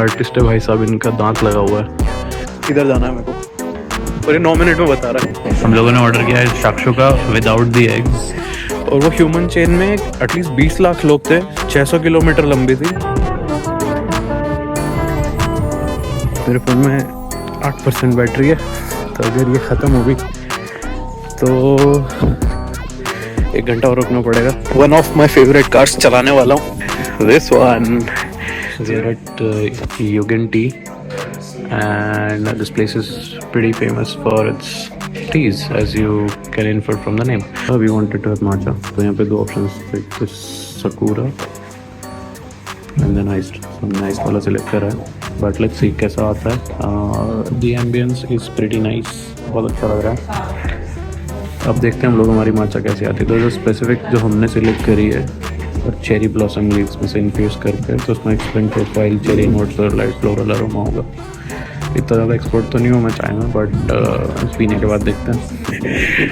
Artist है भाई साहब, इनका दांत लगा हुआ है। इधर जाना है मेरे को और ये 9 मिनट में बता रहा है। हम लोगों ने ऑर्डर किया है शाक्षु का विदाउट दी एग्स, और वो ह्यूमन चेन में एटलीस्ट 20 लाख लोग थे, 600 किलोमीटर लंबी थी। मेरे फ़ोन में 8% बैटरी है, तो अगर ये ख़त्म हो गई तो 1 घंटा और रुकना पड़ेगा। One of my favourite cars चलाने वाला हूँ, this one. We are at Yugen Tea and this place is pretty famous for its teas, as you can infer from the name. We wanted to have matcha, तो यहाँ पे 2 options थे, Sakura and then iced. So nice वाला select करा है, but let's see कैसा आता है। The ambience is pretty nice, बहुत अच्छा लग रहा है। अब देखते हैं हम लोग हमारी माचा कैसी आती है। तो जो स्पेसिफिक जो हमने सिलेक्ट करी है और चेरी ब्लॉसम लीव्स में से इन्फ्यूज़ करके, तो उसमें एक्सप्लेन प्रोफाइल, चेरी नोट्स और लाइट फ्लोरल अरोमा होगा। इतना ज़्यादा एक्सपोर्ट तो नहीं हूँ मैं चाय में, बट पीने के बाद देखते हैं।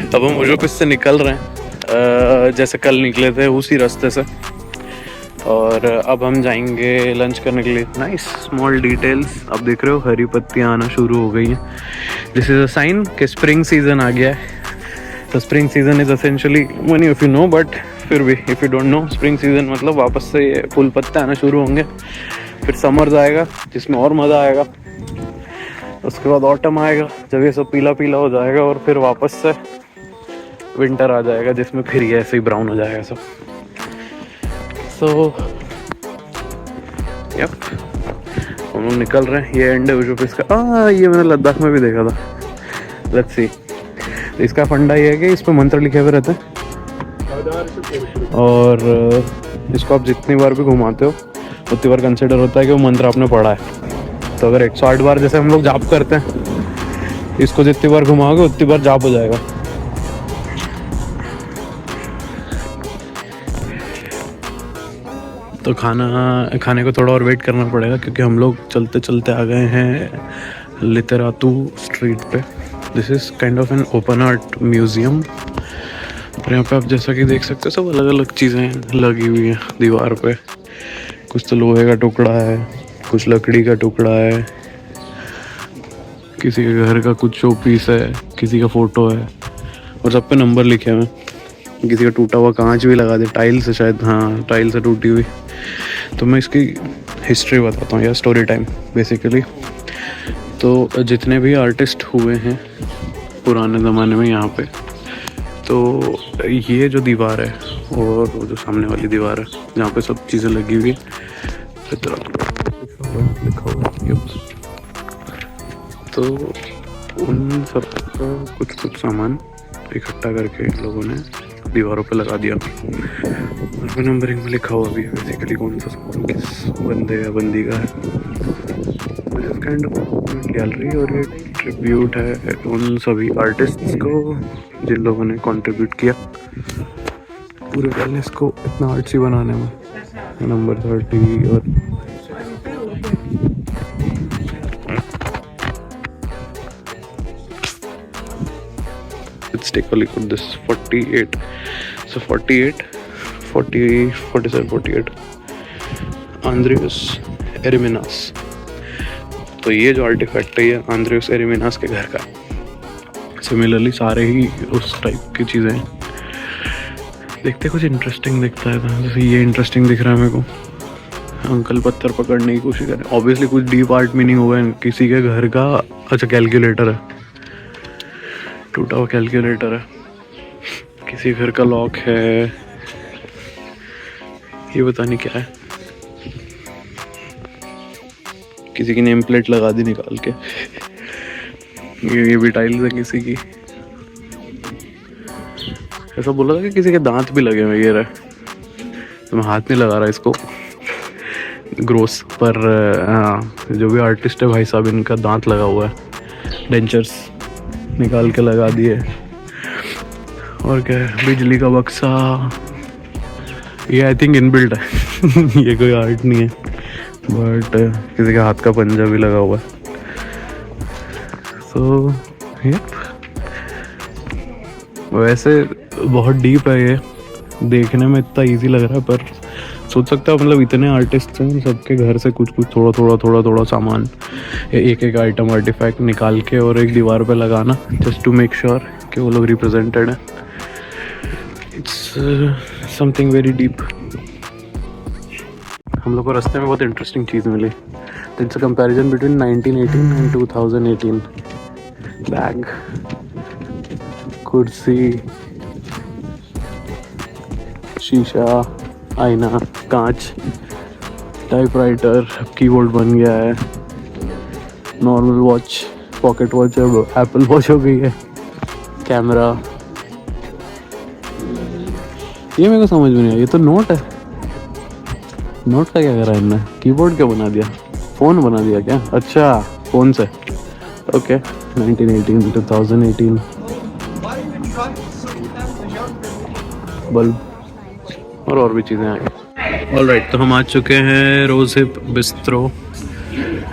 अब हम मुझे से निकल रहे हैं, जैसे कल निकले थे उसी रास्ते से, और अब हम जाएंगे लंच करने के लिए। नाइस स्मॉल डिटेल्स, अब देख रहे हो हरी पत्तियाँ आना शुरू हो गई हैं। दिस इज़ अ साइन कि स्प्रिंग सीजन आ गया है। तो spring season is essentially money if you know, but फिर भी if you don't know, spring season मतलब वापस से ये फूल पत्ते आना शुरू होंगे। फिर समर आएगा जिसमें और मज़ा आएगा, उसके बाद ऑटम आएगा जब ये सब पीला पीला हो जाएगा, और फिर वापस से विंटर आ जाएगा जिसमें फिर ये ऐसे ही ब्राउन हो जाएगा सब। सो यप, हम लोग निकल रहे हैं। ये एंड है जो इसका, ये मैंने लद्दाख में भी देखा था। Let's see. इसका फंडा ये है कि इस पर मंत्र लिखे हुए रहते हैं, और इसको आप जितनी बार भी घुमाते हो उतनी बार कंसिडर होता है कि वो मंत्र आपने पढ़ा है। तो अगर 108 बार जैसे हम लोग जाप करते हैं, इसको जितनी बार घुमाओगे उतनी बार जाप हो जाएगा। तो खाने को थोड़ा और वेट करना पड़ेगा, क्योंकि हम लोग चलते चलते आ गए हैं लितेरातू स्ट्रीट पे। This is kind of an open art museum, और यहाँ पे आप जैसा कि देख सकते हो सब अलग अलग चीज़ें लगी हुई हैं दीवार पे। कुछ तो लोहे का टुकड़ा है, कुछ लकड़ी का टुकड़ा है, किसी के घर का कुछ शो पीस है, किसी का फ़ोटो है, और सब पे नंबर लिखे हुए हैं। किसी का टूटा हुआ कांच भी लगा दे, टाइल से शायद, हाँ टाइल से टूटी हुई। तो मैं इसकी हिस्ट्री बताता हूँ, या स्टोरी टाइम बेसिकली। तो जितने भी आर्टिस्ट हुए हैं पुराने ज़माने में यहाँ पे, तो ये जो दीवार है और वो जो सामने वाली दीवार है जहाँ पे सब चीज़ें लगी हुई लिखा हुआ, तो उन सब का कुछ सामान इकट्ठा करके इन लोगों ने दीवारों पे लगा दिया। और नंबरिंग में लिखा हुआ भी है बेसिकली कौन सा सामान किस बंदे या बंदी का है। काइंड ऑफ गैलरी, और ये ट्रिब्यूट है उन सभी आर्टिस्ट्स को जिन लोगों ने कंट्रीब्यूट किया पूरे पैलेस को इतना आर्ट्सी बनाने में। नंबर 30 और let's take a look at this 48. So 48, 40, 47, 48 आंद्रियस एरिमिनास। तो ये जो आर्टिफैक्ट है ये आंद्रियस एरिमिनास के घर का। सिमिलरली सारे ही उस टाइप की चीज़ें हैं। देखते कुछ इंटरेस्टिंग दिखता है, जैसे ये इंटरेस्टिंग दिख रहा है मेरे को। अंकल पत्थर पकड़ने की कोशिश करें, ऑब्वियसली कुछ डीप आर्ट मीनिंग हुआ है किसी के घर का। अच्छा कैलकुलेटर है, टूटा हुआ कैलकुलेटर है, किसी घर का लॉक है, ये पता नहीं क्या है, किसी की नेम प्लेट लगा दी निकाल के। ये भी टाइल्स है किसी की। ऐसा बोला था कि किसी के दांत भी लगे हुए ये रहे, तो मैं हाथ नहीं लगा रहा इसको, ग्रोस। पर हाँ, जो भी आर्टिस्ट है भाई साहब इनका दांत लगा हुआ है, डेंचर्स निकाल के लगा दिए। और क्या है, बिजली का बक्सा, ये आई थिंक इनबिल्ट है ये कोई आर्ट नहीं है, बट किसी के हाथ का पंजा भी लगा हुआ है। सो यप, वैसे बहुत डीप है ये, देखने में इतना इजी लग रहा है, पर सोच सकता है मतलब इतने आर्टिस्ट हैं, सबके घर से कुछ कुछ थोड़ा सामान, एक एक आइटम आर्टिफैक्ट निकाल के और एक दीवार पे लगाना, जस्ट टू मेक श्योर कि वो लोग रिप्रेजेंटेड हैं. It's something very deep. हम लोग को रास्ते में बहुत इंटरेस्टिंग चीज़ मिली. It's a comparison between 1918 and 2018. Bag, कुर्सी, शीशा, आईना, कांच, टाइपराइटर, कीबोर्ड बन गया है, नॉर्मल वॉच, पॉकेट वॉच अब एप्पल वॉच हो गई है, कैमरा. ये मेरे को समझ में नहीं आया, ये तो नोट है. नोट का क्या करा इनने? कीबोर्ड क्या बना दिया? फ़ोन बना दिया क्या? अच्छा, फ़ोन से. ओके. 1918, 2018. बल्ब और भी चीज़ें आई. ऑलराइट, तो हम आ चुके हैं Rose Hip Bistro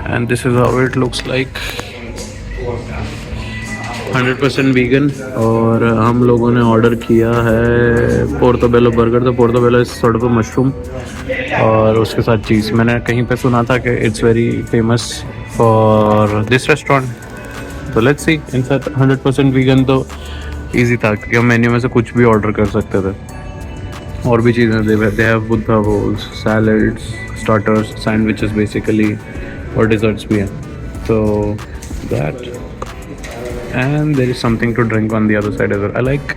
and this is how it looks like. 100% vegan. और हम लोगों ने ऑर्डर किया है पोर्टोबेलो बर्गर. तो पोर्टोबेलो इस सॉर्ट ऑफ मशरूम और उसके साथ चीज़. मैंने कहीं पे सुना था कि it's very famous for this restaurant. तो लेट्स सी. इनफैक्ट 100% वीगन तो ईजी था क्योंकि हम मेन्यू में से कुछ भी ऑर्डर कर सकते थे. और भी चीज़ें they have Buddha bowls, salads, starters, sandwiches basically, और डिज़र्ट्स भी हैं. तो that and there is something to drink on the other side as well. I like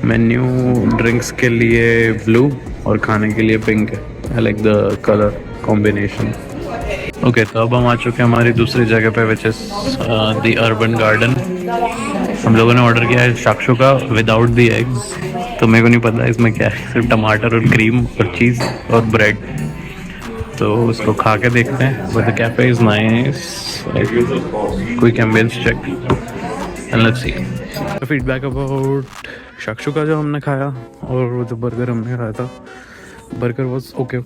menu drinks के लिए ब्लू और खाने के लिए pink. I like the colour combination. Okay, तो अब हम आ चुके हैं हमारी दूसरी जगह पे which is the urban garden. हम लोगों ने ऑर्डर किया है शाक्षुका विदाउट द एग्स. तो मेरे को नहीं पता इसमें क्या है, सिर्फ टमाटर और क्रीम और चीज़ और ब्रेड. तो उसको खा के देखते हैं. But the cafe is nice. Quick ambience check and let's see. Feedback about shakshuka जो हमने खाया और वो जो बर्गर हमने खाया था. Burger was okay.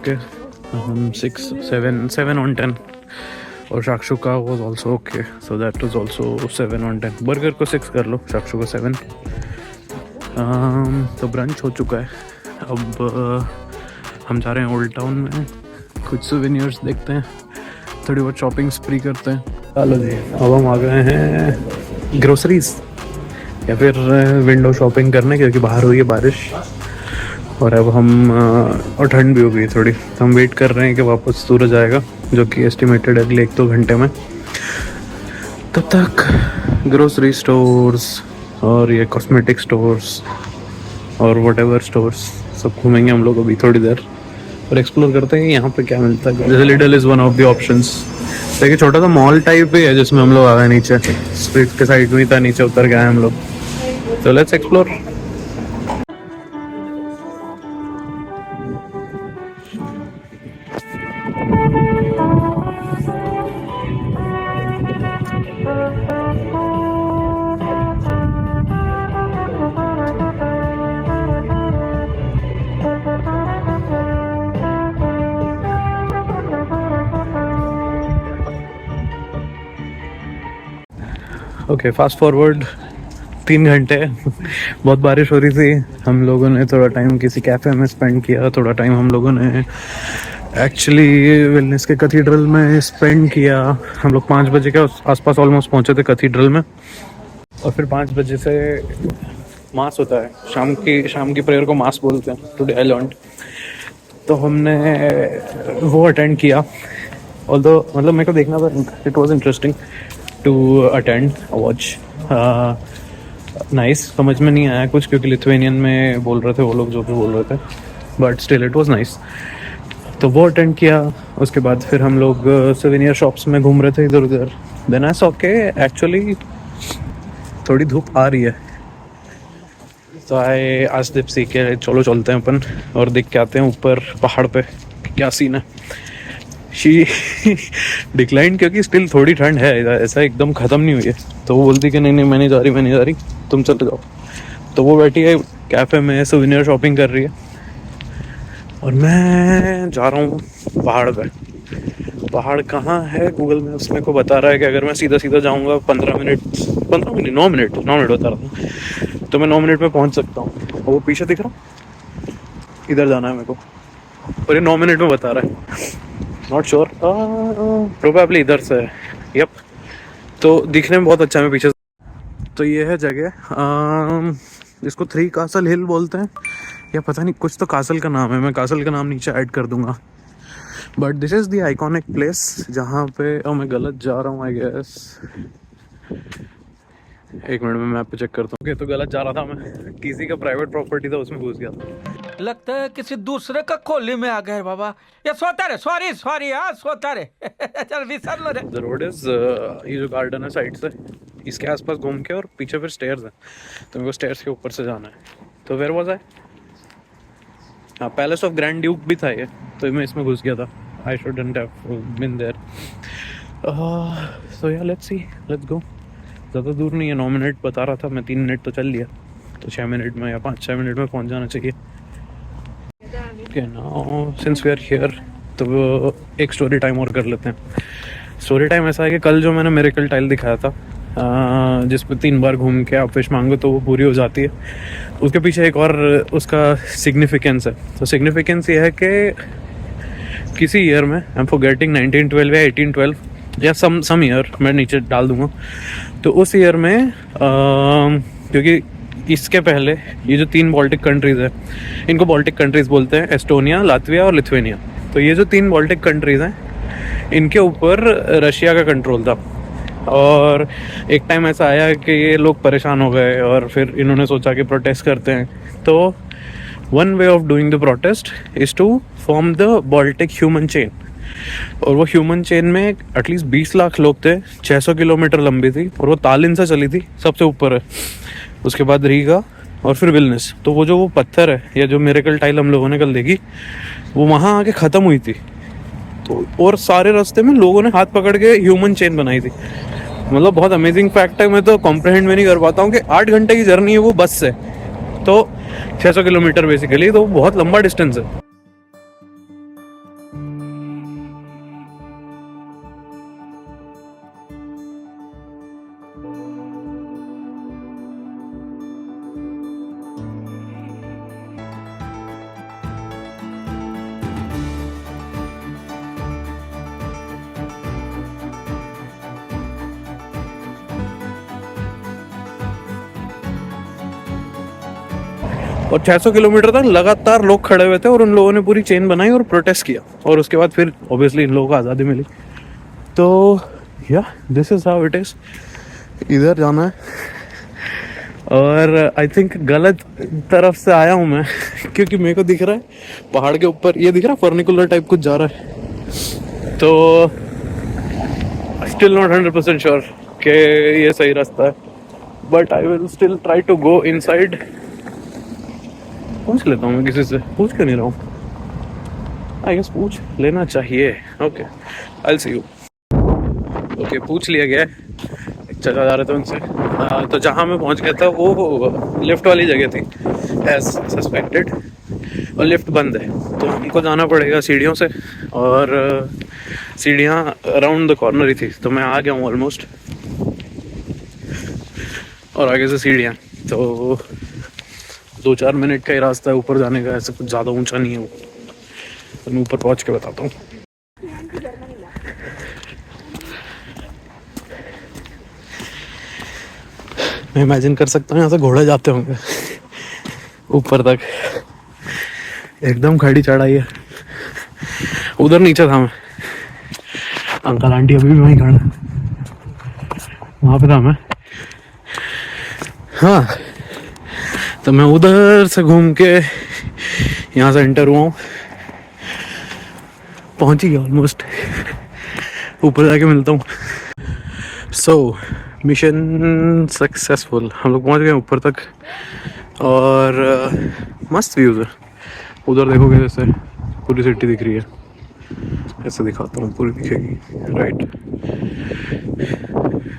7 on 10. और शाक्षुका was also okay, so that was also 7 on 10. Burger को 6 कर लो, शाक्षुका 7. तो ब्रंच हो चुका है. अब हम जा रहे हैं ओल्ड टाउन में, कुछ सोवेनियर्स देखते हैं, थोड़ी बहुत शॉपिंग स्प्री करते हैं. चलो जी, अब हम आ गए हैं ग्रोसरीज या फिर विंडो शॉपिंग करने, क्योंकि बाहर हुई है बारिश और अब हम और ठंड भी हो गई थोड़ी. तो हम वेट कर रहे हैं कि वापस सूरज आएगा, जो कि एस्टिमेटेड अगले 1-2 घंटे में. तब तक ग्रोसरी स्टोर्स और ये कॉस्मेटिक स्टोर्स और व्हाटएवर स्टोर्स सब घूमेंगे हम लोग अभी थोड़ी देर और एक्सप्लोर करते हैं यहाँ पे क्या मिलता है. जैसे Lidl is one of the options. देखिए, छोटा सा मॉल टाइप ही है जिसमें हम लोग आ गए. नीचे स्ट्रीट के साइड में ही था, नीचे उतर गए हम लोग. तो let's explore. Okay, fast forward 3 घंटे. बहुत बारिश हो रही थी. हम लोगों ने थोड़ा टाइम किसी कैफ़े में स्पेंड किया. थोड़ा टाइम हम लोगों ने एक्चुअली वेलनेस के कैथीड्रल में स्पेंड किया. हम लोग 5 बजे के आसपास ऑलमोस्ट पहुंचे थे कैथीड्रल में. और फिर 5 बजे से मास होता है. शाम की प्रेयर को मास बोलते हैं, टुडे आई लर्न्ड. तो हमने वो अटेंड किया. ऑल्दो मतलब मेरे को देखना था, it was interesting to attend watch. Nice. समझ में नहीं आया कुछ क्योंकि लिथुआनियन में बोल रहे थे वो लोग जो भी बोल रहे थे, but still it was nice. तो वो अटेंड किया. उसके बाद फिर हम लोग सोवेनियर शॉप्स में घूम रहे थे इधर उधर. देन आई सॉ के एक्चुअली थोड़ी धूप आ रही है. तो आई आज दीप्सी के चलो चलते हैं अपन और देख के आते हैं ऊपर पहाड़ पे क्या सीन है. शी डिक्लाइन क्योंकि स्टिल थोड़ी ठंड है, ऐसा एकदम ख़त्म नहीं हुई है. तो वो बोलती कि नहीं मैं नहीं जा रही, तुम चले जाओ. तो वो बैठी है कैफ़े में, सोवेनियर शॉपिंग कर रही है और मैं जा रहा हूँ पहाड़ पे. पहाड़ कहाँ है गूगल मैप्स मेरे को बता रहा है कि अगर मैं सीधा जाऊँगा 9 मिनट बता रहा था, तो मैं 9 मिनट में पहुँच सकता हूँ. वो पीछे दिख रहा इधर जाना है मेरे को, और ये 9 मिनट में बता रहा है। नॉट श्योर, प्रोबेबली इधर से है। यप, तो दिखने में बहुत अच्छा है पीछे। तो ये है जगह, इसको थ्री कासल हिल बोलते हैं या पता नहीं, कुछ तो कासल का नाम है, मैं कासल का नाम नीचे ऐड कर दूंगा। But this is the iconic place जहाँ पे, मैं गलत जा रहा हूँ आई गेस, एक मिनट में मैप पे चेक करता हूँ। तो गलत जा रहा था मैं, किसी का प्राइवेट प्रॉपर्टी था उसमें घुस गया था। लगता है किसी दूसरे का खोली में आ गए बाबा। ये सोता रे, सॉरी सॉरी यार, सोता रे। चल विसर लो रे। द रोड इज, ये जो गार्डन है साइड से, इसके आसपास घूम के और पीछे फिर स्टेयर्स है, तो मेरे को स्टेयर्स के ऊपर से जाना है। तो वेयर वाज आई? हाँ, पैलेस ऑफ ग्रैंड ड्यूक भी था ये, तो मैं इसमें घुस गया था। I shouldn't have been there. So yeah let's C, let's go. ज़्यादा दूर नहीं है, 9 मिनट बता रहा था मैं, 3 मिनट तो चल लिया, तो 6 मिनट में या 5-6 मिनट में पहुंच जाना चाहिए। Okay, now since we are here, तो एक स्टोरी टाइम और कर लेते हैं। स्टोरी टाइम ऐसा है कि कल जो मैंने मिरेकल टाइल दिखाया था, जिसमें 3 बार घूम के आप विश मांगो तो वो पूरी हो जाती है, उसके पीछे एक और उसका सिग्निफिकेंस है। तो सिग्निफिकेंस ये है कि किसी ईयर में, आई एम फॉरगेटिंग 1912 या 1812 या सम ईयर, मैं नीचे डाल दूंगा, तो उस ईयर में क्योंकि इसके पहले ये जो 3 बॉल्टिक कंट्रीज़ है, इनको बॉल्टिक कंट्रीज़ बोलते हैं, एस्टोनिया, लातविया और लिथुआनिया। तो ये जो 3 बॉल्टिक कंट्रीज़ हैं, इनके ऊपर रशिया का कंट्रोल था। और एक टाइम ऐसा आया कि ये लोग परेशान हो गए और फिर इन्होंने सोचा कि प्रोटेस्ट करते हैं। तो one way of doing the protest is to form the Baltic human chain. और वो ह्यूमन चेन में एटलीस्ट 20 लाख लोग थे, 600 किलोमीटर लंबी थी, और वो तालिन से चली थी, सबसे ऊपर है, उसके बाद रीगा और फिर विल्निस। तो वो पत्थर है या जो मिरेकल टाइल हम लोगों ने कल देखी, वो वहाँ आके ख़त्म हुई थी। तो और सारे रास्ते में लोगों ने हाथ पकड़ के ह्यूमन चेन बनाई थी। मतलब बहुत अमेजिंग फैक्ट है, मैं तो कॉम्प्रहेंड में नहीं कर पाता हूँ कि 8 घंटे की जर्नी है वो बस से, तो 600 किलोमीटर बेसिकली, तो बहुत लंबा डिस्टेंस है। और 600 किलोमीटर तक लगातार लोग खड़े हुए थे और उन लोगों ने पूरी चेन बनाई और प्रोटेस्ट किया, और उसके बाद फिर ऑब्वियसली इन लोगों को आज़ादी मिली। तो या this is how it is. इधर जाना है, और आई थिंक गलत तरफ से आया हूँ मैं क्योंकि मेरे को दिख रहा है पहाड़ के ऊपर, ये दिख रहा है फर्निकुलर टाइप कुछ जा रहा है। तो स्टिल नॉट 100% श्योर कि ये सही रास्ता है, but I will still try to go inside. पूछ लेता हूँ मैं किसी से, पूछ क्यों नहीं रहा हूँ, आई गेस पूछ लेना चाहिए। Okay, I will see you. Okay, पूछ लिया गया है, चला जा रहे थे उनसे। तो जहाँ मैं पहुँच गया था वो लिफ्ट वाली जगह थी एज सस्पेक्टेड, और लिफ्ट बंद है, तो हमको जाना पड़ेगा सीढ़ियों से, और सीढ़ियाँ अराउंड द कॉर्नर ही थी। तो मैं आ गया हूँ ऑलमोस्ट, और आगे से सीढ़ियाँ, तो 2-4 मिनट का ही रास्ता है ऊपर जाने का, ऐसे कुछ ज़्यादा ऊंचा नहीं है वो, तो मैं ऊपर पहुँच के बताता हूँ। मैं इमेजिन कर सकता हूँ यहाँ से घोड़े जाते होंगे ऊपर तक, एकदम खड़ी चढ़ाई है। उधर नीचे था मैं, अंकल आंटी अभी भी वहीं खड़ा, वहाँ पे था मैं। हाँ, तो मैं उधर से घूम के यहाँ से एंटर हुआ हूँ, पहुँच ही गया ऑलमोस्ट, ऊपर जाके मिलता हूँ। सो मिशन सक्सेसफुल, हम लोग पहुँच गए ऊपर तक, और मस्त व्यूज़ है। उधर देखोगे जैसे पूरी सिटी दिख रही है, ऐसे दिखाता हूँ, पूरी दिखेगी राइट।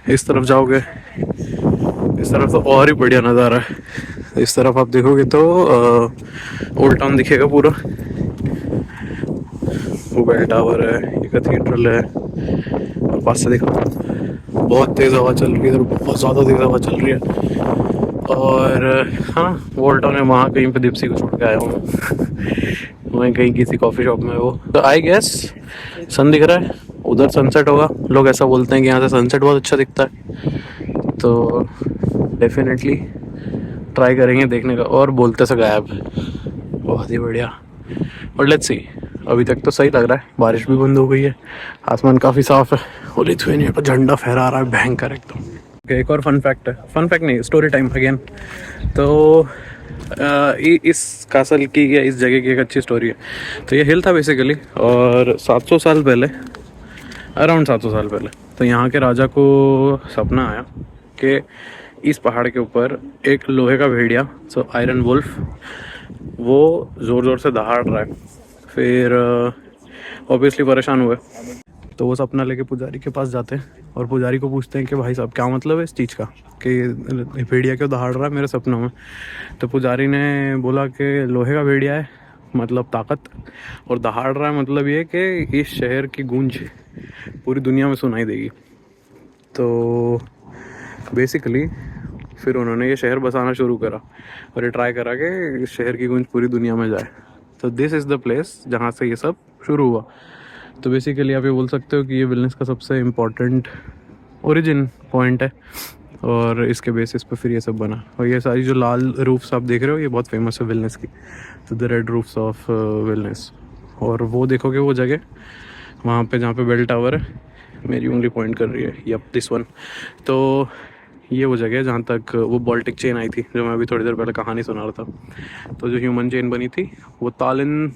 इस तरफ जाओगे, इस तरफ तो और ही बढ़िया नज़ारा है। इस तरफ आप देखोगे तो ओल्ड टाउन दिखेगा पूरा, वो बेल टावर है, ये कैथीड्रल है, और पास से दिखा बहुत तेज़ हवा चल रही है इधर, बहुत ज़्यादा तेज़ हवा चल रही है। और हाँ वोल्टो ने वहाँ कहीं पे दीप्सी को छोड़ के आया हूँ वहीं कहीं किसी कॉफ़ी शॉप में वो। तो आई गेस सन दिख रहा है, उधर सनसेट होगा। लोग ऐसा बोलते हैं कि यहाँ से सनसेट बहुत अच्छा दिखता है, तो डेफिनेटली ट्राई करेंगे देखने का। और बोलते से गायब, बहुत ही बढ़िया। और लेट्स सी, अभी तक तो सही लग रहा है, बारिश भी बंद हो गई है, आसमान काफ़ी साफ है और लिथुआनिया का झंडा फहरा रहा है भयंकर एकदम। एक और फन फैक्ट है, फन फैक्ट नहीं, स्टोरी टाइम अगेन। तो इस कासल की या इस जगह की एक अच्छी स्टोरी है। तो ये हिल था बेसिकली, और 700 साल पहले, अराउंड 700 साल पहले, तो यहाँ के राजा को सपना आया कि इस पहाड़ के ऊपर एक लोहे का भेड़िया, सो आयरन वुल्फ, वो ज़ोर ज़ोर से दहाड़ रहा है। फिर ऑब्वियसली परेशान हुए, तो वो सपना लेके पुजारी के पास जाते हैं और पुजारी को पूछते हैं कि भाई साहब क्या मतलब है इस चीज़ का कि भेड़िया क्यों दहाड़ रहा है मेरे सपनों में। तो पुजारी ने बोला कि लोहे का भेड़िया है मतलब ताकत, और दहाड़ रहा है मतलब ये कि इस शहर की गूंज पूरी दुनिया में सुनाई देगी। तो बेसिकली फिर उन्होंने ये शहर बसाना शुरू करा और ये ट्राई करा कि इस शहर की गूंज पूरी दुनिया में जाए। तो दिस इज़ द प्लेस जहाँ से ये सब शुरू हुआ। तो बेसिकली आप ये बोल सकते हो कि ये विलनेस का सबसे इम्पोर्टेंट ओरिजिन पॉइंट है, और इसके बेसिस पे फिर ये सब बना। और ये सारी जो लाल रूफ्स आप देख रहे हो ये बहुत फेमस है विलनेस की, तो the red roofs of wellness. और वो देखोगे वो जगह वहाँ पे जहाँ पे बेल टावर है, मेरी उंगली पॉइंट कर रही है, यप दिस वन। तो ये वो जगह है जहाँ तक वो बाल्टिक चेन आई थी, जो मैं अभी थोड़ी देर पहले कहानी सुना रहा था। तो जो ह्यूमन चेन बनी थी वो तालिन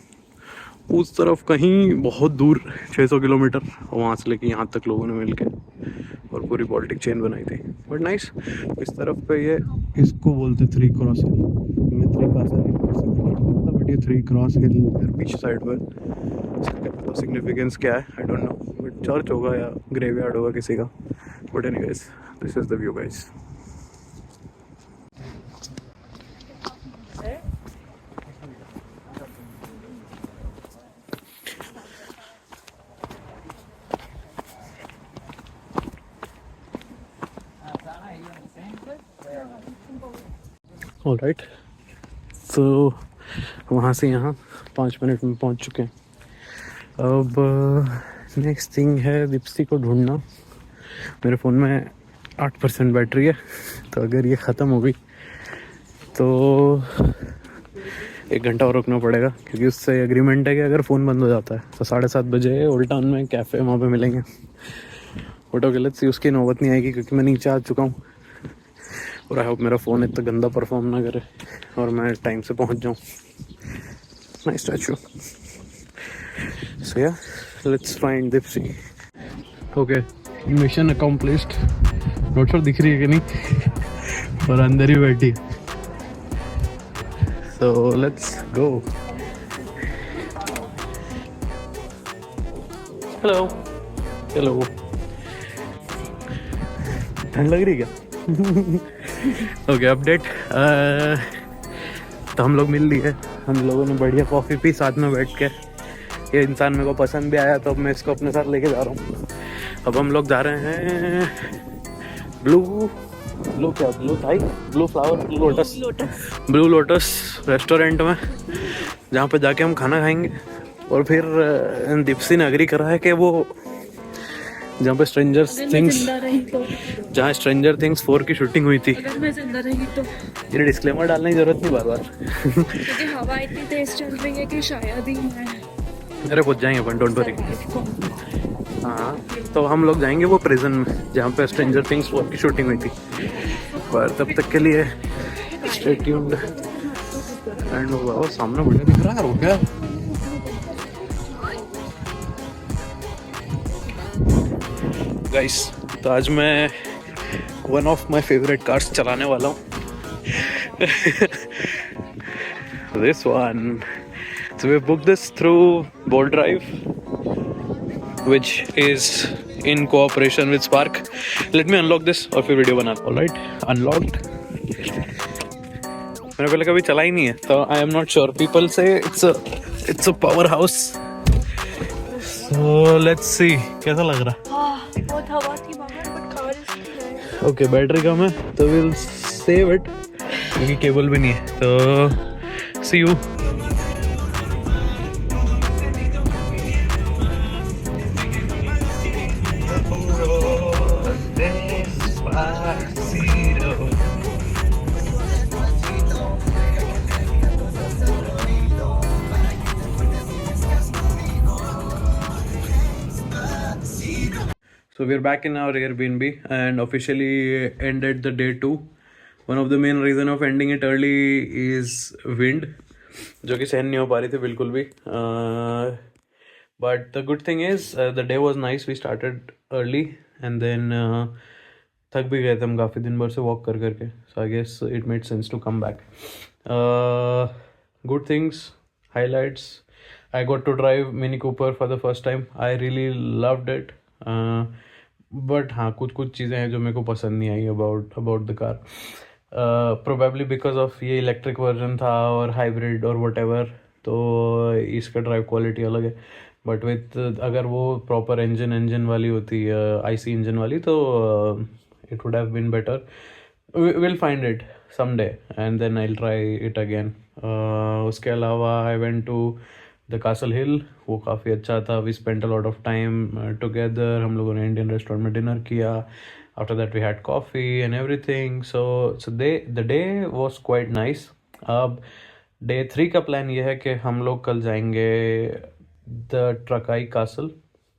उस तरफ कहीं बहुत दूर 600 किलोमीटर, वहाँ से लेके यहाँ तक लोगों ने मिलके और पूरी बाल्टिक चेन बनाई थी। बट नाइस, इस तरफ पे ये इसको बोलते 3 क्रॉस हिल, मैं 3 कासल हिल बट ये 3 क्रॉस हिल बीच साइड पर। सिग्निफिकेंस क्या है I don't know, but church होगा या ग्रेवयार्ड होगा किसी का। But anyways this is the view guys. Alright, तो वहाँ से यहाँ 5 मिनट में पहुँच चुके हैं। अब नेक्स्ट थिंग है दीप्सी को ढूंढना। मेरे फ़ोन में 8% बैटरी है, तो अगर ये ख़त्म हो गई तो 1 घंटा और रुकना पड़ेगा, क्योंकि उससे एग्रीमेंट है कि अगर फ़ोन बंद हो जाता है तो 7:30 बजे ओल्ड टाउन में कैफ़े वहाँ पे मिलेंगे। फोटो गलत सी उसकी नौबत नहीं आएगी, क्योंकि मैं नीचे आ चुका हूँ। और आई होप मेरा फ़ोन इतना गंदा परफॉर्म ना करे और मैं टाइम से पहुँच जाऊँ। Nice statue. So yeah let's find दीप्सी। Okay, mission accomplished. नोट पर दिख रही है कि नहीं, पर अंदर ही बैठी है। So let's go. Hello hello, ठंड लग रही है क्या? Okay update. तो हम लोग मिल लिए, हम लोगों ने बढ़िया कॉफ़ी पी साथ में बैठ के। ये इंसान मेरे को पसंद भी आया, तो अब मैं इसको अपने साथ लेके जा रहा हूँ। अब हम लोग जा रहे हैं ब्लू लोटस रेस्टोरेंट में, जहाँ पे जाके हम खाना खाएंगे। और फिर दीप्सी ने एग्री करा है कि वो जहाँ पे स्ट्रेंजर थिंग्स 4 की शूटिंग हुई थी। अगर मैं जिंदा रही तो ये डिस्क्लेमर डालने की जरूरत नहीं बार बार, क्योंकि हवा इतनी तेज चल रही है कि शायद ही मैं अरे पहुंच जाएंगे अपन, डोंट वरी। हाँ, तो हम लोग जाएंगे वो प्रिजन में जहाँ पे स्ट्रेंजर थिंग्स 4 की शूटिंग हुई थी। पर तब तक के लिए स्टे ट्यून्ड। एंड वो सामने बढ़िया दिख रहा है, हो गया गाइस। तो आज मैं one of my favourite cars चलाने वाला हूँ, this one. So we booked this through Bolt Drive, which is in cooperation with Spark. Let me unlock this और फिर वीडियो बना। Alright, unlocked. मैंने पहले कभी चला ही नहीं है, तो I am not sure. People say it's a powerhouse. So let's see कैसा लग रहा है। बहुत हवा थी बाहर, बट कार इसकी है। Okay, बैटरी कम है तो we'll save it क्योंकि केबल भी नहीं है. तो सी you. So we're back in our Airbnb and officially ended the day 2. One of the main reason of ending it early is wind, जो कि सहन नहीं हो पा रही थी बिल्कुल भी. But the good thing is the day was nice. We started early and then थक भी गए थे हम काफ़ी दिन भर से वॉक कर करके. So I guess it made sense to come back. Good things, highlights. I got to drive Mini Cooper for the first time. I really loved it. But हाँ कुछ कुछ चीज़ें हैं जो मेरे को पसंद नहीं आई about the car. Probably because of ये इलेक्ट्रिक वर्जन था और हाइब्रिड और वट एवर, तो इसका ड्राइव क्वालिटी अलग है. बट विथ अगर वो प्रॉपर इंजन वाली होती आईसी इंजन वाली तो it would have been better. Will find it some day and then I try it again. उसके अलावा I went to the castle hill. वो काफ़ी अच्छा था. We spent a lot of time together. हम लोगों ने इंडियन रेस्टोरेंट में डिनर किया. After that we had coffee and everything. So the day was quite nice. अब डे 3 का प्लान ये है कि हम लोग कल जाएंगे द ट्रकाई कासल,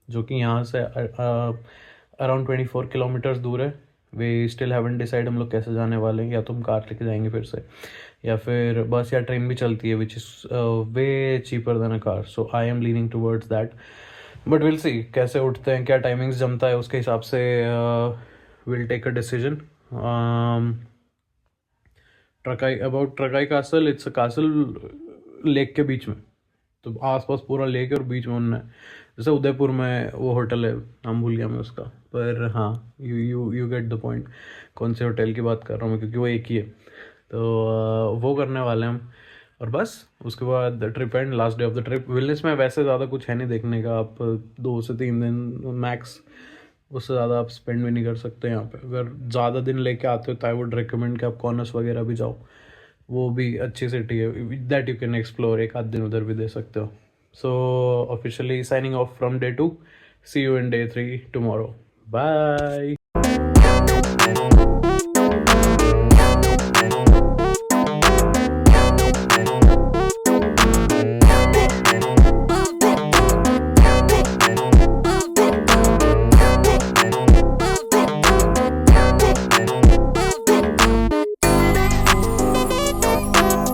जो कि यहाँ से अराउंड 24 किलोमीटर्स दूर है. वी स्टिल हैवंट डिसाइड हम लोग कैसे जाने वाले हैं. या तो हम कार लेके जाएंगे फिर से, या फिर बस या ट्रेन भी चलती है which is way cheaper than a car. So I am leaning towards that. But will see कैसे उठते हैं, क्या टाइमिंग्स जमता है, उसके हिसाब से will take a decision. Trakai castle, it's a castle lake के बीच में. तो आसपास पूरा लेक है और बीच में उनने, जैसे उदयपुर में वो होटल है, नाम भूल गया मैं उसका, पर हाँ यू गेट द पॉइंट कौन से होटल की बात कर रहा हूँ मैं, क्योंकि वो एक ही है. तो वो करने वाले हम. और बस उसके बाद trip and last day of the trip. Wellness में वैसे ज़्यादा कुछ है नहीं देखने का. आप 2 से 3 दिन मैक्स, उससे ज़्यादा आप स्पेंड भी नहीं कर सकते यहाँ पे. अगर ज़्यादा दिन लेके आते हो तो आई वुड रिकमेंड कि आप कॉर्नर्स वगैरह भी जाओ. वो भी अच्छी सिटी है दैट यू कैन एक्सप्लोर. एक आध दिन उधर भी दे सकते हो. So officially signing off from day 2. See you in day 3 tomorrow. Bye.